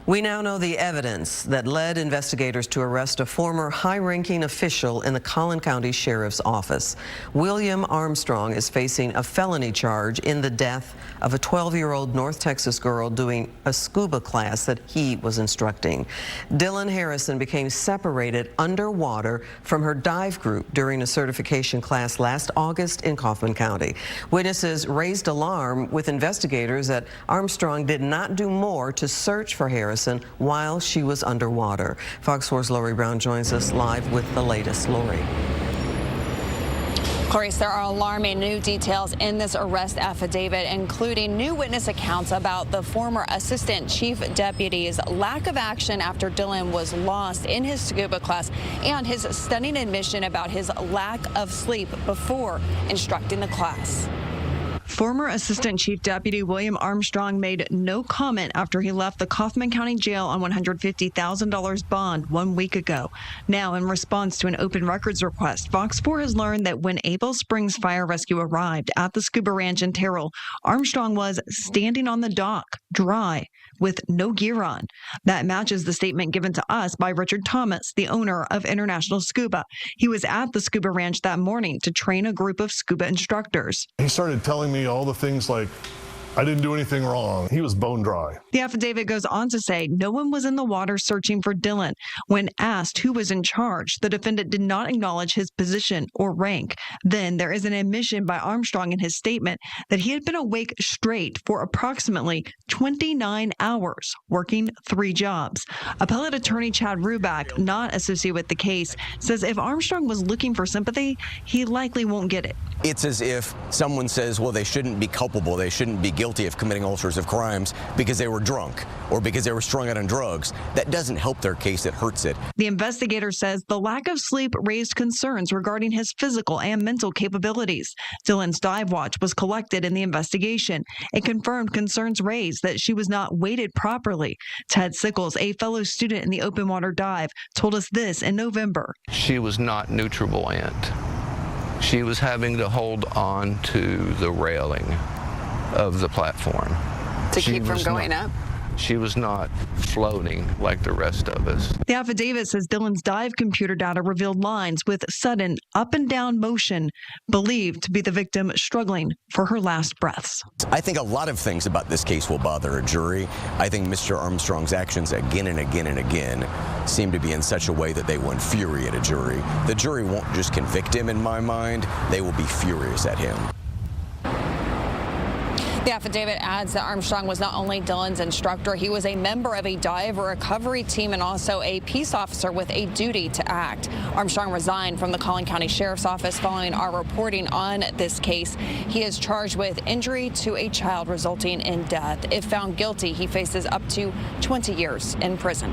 We now know the evidence that led investigators to arrest a former high-ranking official in the Collin County Sheriff's Office. William Armstrong is facing a felony charge in the death of a 12-year-old North Texas girl doing a scuba class that he was instructing. Dylan Harrison became separated underwater from her dive group during a certification class last August in Kaufman County. Witnesses raised alarm with investigators that Armstrong did not do more to search for Harrison while she was underwater. Fox 4's Lori Brown joins us live with the latest. Lori. Clarice, there are alarming new details in this arrest affidavit, including new witness accounts about the former assistant chief deputy's lack of action after Dylan was lost in his scuba class and his stunning admission about his lack of sleep before instructing the class. Former Assistant Chief Deputy William Armstrong made no comment after he left the Kaufman County Jail on $150,000 bond 1 week ago. Now, in response to an open records request, Fox 4 has learned that when Able Springs Fire Rescue arrived at the scuba ranch in Terrell, Armstrong was standing on the dock, dry, with no gear on. That matches the statement given to us by Richard Thomas, the owner of International Scuba. He was at the scuba ranch that morning to train a group of scuba instructors. He started telling me all the things like, I didn't do anything wrong. He was bone dry. The affidavit goes on to say no one was in the water searching for Dylan. When asked who was in charge, the defendant did not acknowledge his position or rank. Then there is an admission by Armstrong in his statement that he had been awake straight for approximately 29 hours, working 3 jobs. Appellate attorney Chad Ruback, not associated with the case, says if Armstrong was looking for sympathy, he likely won't get it. It's as if someone says, well, they shouldn't be culpable, they shouldn't be guilty of committing all sorts of crimes because they were drunk or because they were strung out on drugs. That doesn't help their case, it hurts it. The investigator says the lack of sleep raised concerns regarding his physical and mental capabilities. Dylan's dive watch was collected in the investigation. It confirmed concerns raised that she was not weighted properly. Ted Sickles, a fellow student in the open water dive, told us this in November. She was not neutral buoyant. She was having to hold on to the railing of the platform. To keep from going up? She was not floating like the rest of us. The affidavit says Dylan's dive computer data revealed lines with sudden up and down motion, believed to be the victim struggling for her last breaths. I think a lot of things about this case will bother a jury. I think Mr. Armstrong's actions again and again and again seem to be in such a way that they will infuriate a jury. The jury won't just convict him, in my mind. They will be furious at him. The affidavit adds that Armstrong was not only Dylan's instructor, he was a member of a dive recovery team and also a peace officer with a duty to act. Armstrong resigned from the Collin County Sheriff's Office following our reporting on this case. He is charged with injury to a child resulting in death. If found guilty, he faces up to 20 years in prison.